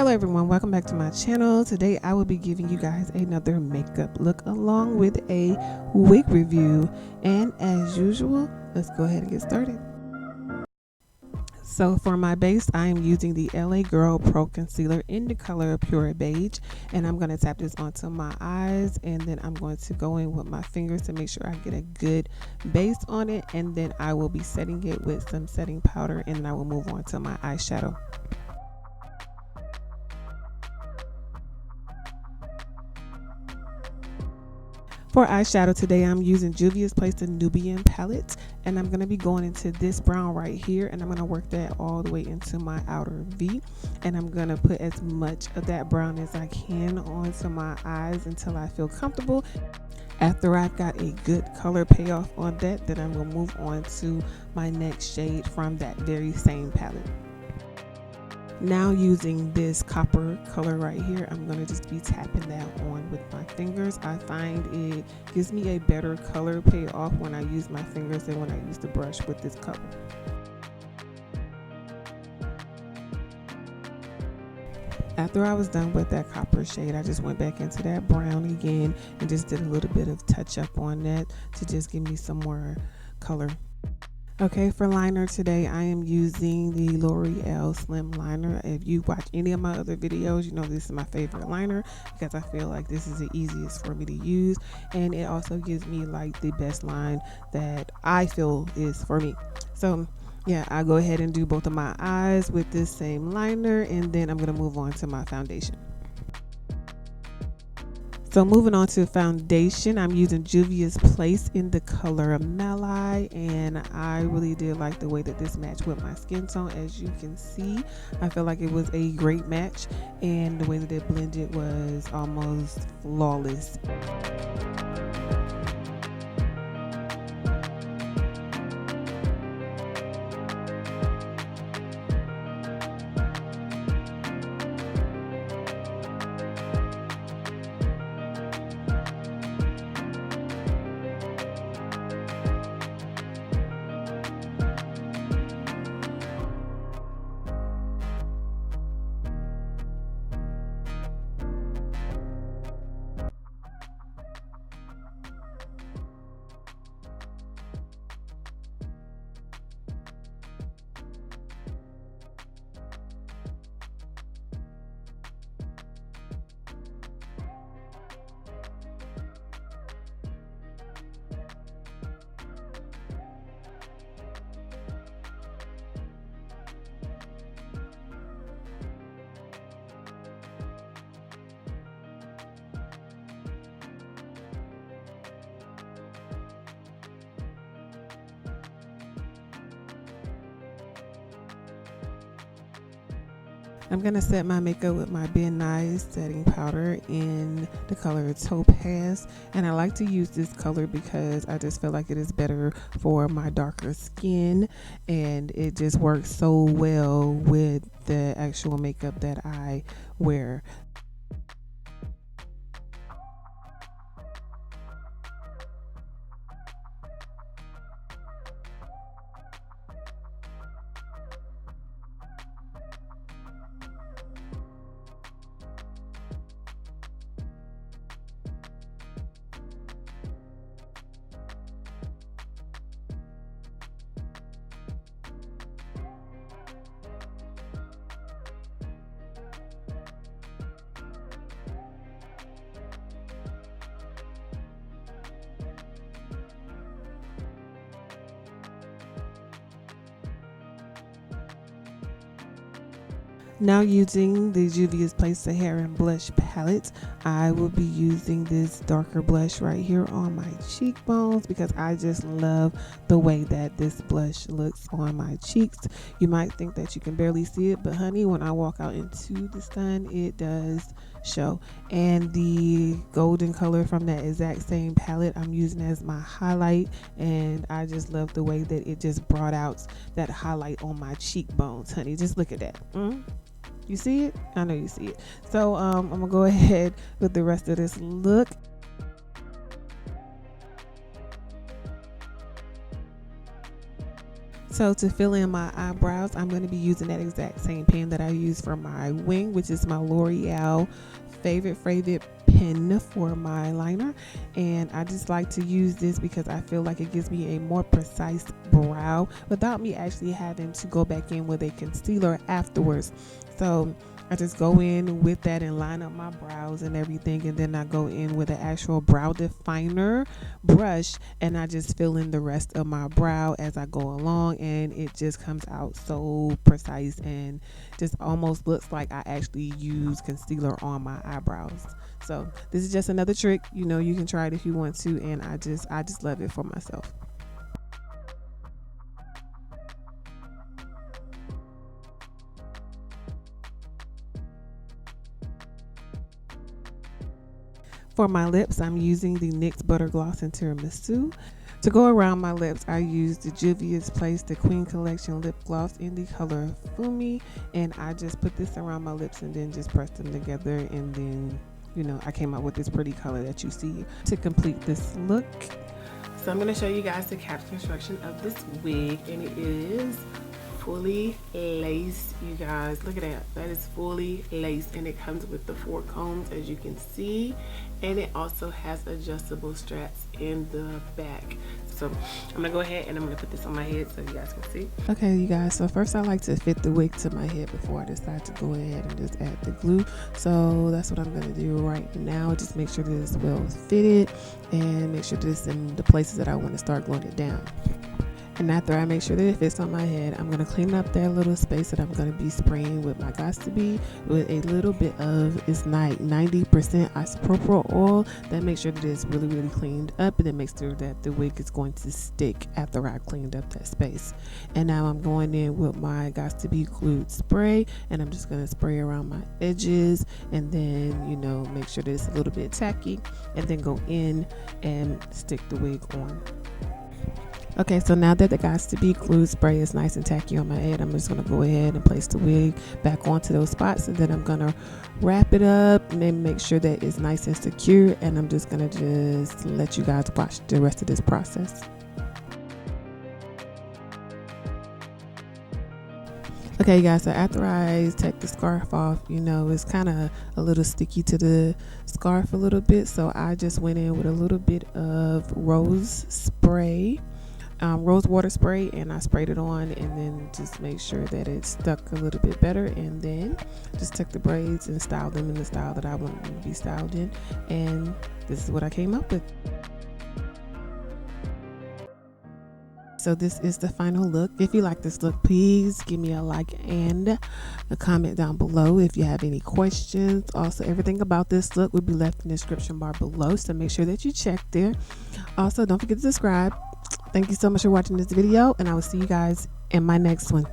Hello everyone, welcome back to my channel. Today I will be giving you guys another makeup look along with a wig review, and as usual, let's go ahead and get started. So for my base, I am using the LA Girl Pro Concealer in the color Pure Beige, and I'm going to tap this onto my eyes, and then I'm going to go in with my fingers to make sure I get a good base on it, and then I will be setting it with some setting powder, and then I will move on to my eyeshadow. For eyeshadow today, I'm using Juvias the Nubian palette, and I'm going to be going into this brown right here, and I'm going to work that all the way into my outer V, and I'm going to put as much of that brown as I can onto my eyes until I feel comfortable. After I've got a good color payoff on that, then I'm going to move on to my next shade from that very same palette. Now using this copper color right here, I'm going to just be tapping that on with my fingers. I find it gives me a better color payoff when I use my fingers than when I use the brush with this color. After I was done with that copper shade, I just went back into that brown again and just did a little bit of touch up on that to just give me some more color. Okay, for liner today, I am using the L'Oreal Slim Liner. If you watch any of my other videos, you know this is my favorite liner because I feel like this is the easiest for me to use, and it also gives me like the best line that I feel is for me. So yeah, I go ahead and do both of my eyes with this same liner, and then I'm going to move on to my foundation. So moving on to foundation, I'm using Juvia's Place in the color Malai, and I really did like the way that this matched with my skin tone. As you can see, I feel like it was a great match, and the way that it blended was almost flawless. I'm going to set my makeup with my Ben Nye setting powder in the color Topaz, and I like to use this color because I just feel like it is better for my darker skin, and it just works so well with the actual makeup that I wear. Now using the Juvias Saharan Blush palette, I will be using this darker blush right here on my cheekbones because I just love the way that this blush looks on my cheeks. You might think that you can barely see it, but honey, when I walk out into the sun, it does show. And the golden color from that exact same palette I'm using as my highlight, and I just love the way that it just brought out that highlight on my cheekbones, honey. Just look at that. You see it? I know you see it. So I'm gonna go ahead with the rest of this look. So to fill in my eyebrows, I'm going to be using that exact same pen that I use for my wing, which is my L'Oreal favorite pen for my liner. And I just like to use this because I feel like it gives me a more precise brow without me actually having to go back in with a concealer afterwards. So I just go in with that and line up my brows and everything, and then I go in with an actual brow definer brush and I just fill in the rest of my brow as I go along, and it just comes out so precise and just almost looks like I actually use concealer on my eyebrows. So this is just another trick, you know, you can try it if you want to, and I just love it for myself. For my lips, I'm using the NYX Butter Gloss in Tiramisu. To go around my lips, I use the Juvias Place the Queen Collection Lip Gloss in the color Fumi, and I just put this around my lips and then just press them together, and then, you know, I came out with this pretty color that you see to complete this look. So I'm going to show you guys the cap construction of this wig, and it is fully laced, you guys. Look at that. That is fully laced, and it comes with the 4 combs, as you can see, and it also has adjustable straps in the back. So I'm gonna go ahead and I'm gonna put this on my head so you guys can see. Okay, you guys, so first I like to fit the wig to my head before I decide to go ahead and just add the glue. So that's what I'm gonna do right now. Just make sure that it's well fitted and make sure that it's in the places that I want to start gluing it down. And after I make sure that it fits on my head, I'm going to clean up that little space that I'm going to be spraying with my Gots to Be with a little bit of, it's like 90% isopropyl oil. That makes sure that it's really cleaned up, and it makes sure that the wig is going to stick after I cleaned up that space. And now I'm going in with my Gots to Be glued spray, and I'm just going to spray around my edges, and then, you know, make sure that it's a little bit tacky, and then go in and stick the wig on. Okay, so now that the Gots to Be glue spray is nice and tacky on my head, I'm just going to go ahead and place the wig back onto those spots, and then I'm going to wrap it up and then make sure that it's nice and secure, and I'm just going to just let you guys watch the rest of this process. Okay, guys, so after I take the scarf off, you know, it's kind of a little sticky to the scarf a little bit, so I just went in with a little bit of rose spray. Rose water spray, and I sprayed it on, and then just make sure that it stuck a little bit better, and then just took the braids and styled them in the style that I want them to be styled in, and this is what I came up with. So this is the final look. If you like this look, please give me a like and a comment down below if you have any questions. Also, everything about this look will be left in the description bar below, so make sure that you check there. Also, don't forget to subscribe. Thank you so much for watching this video, and I will see you guys in my next one.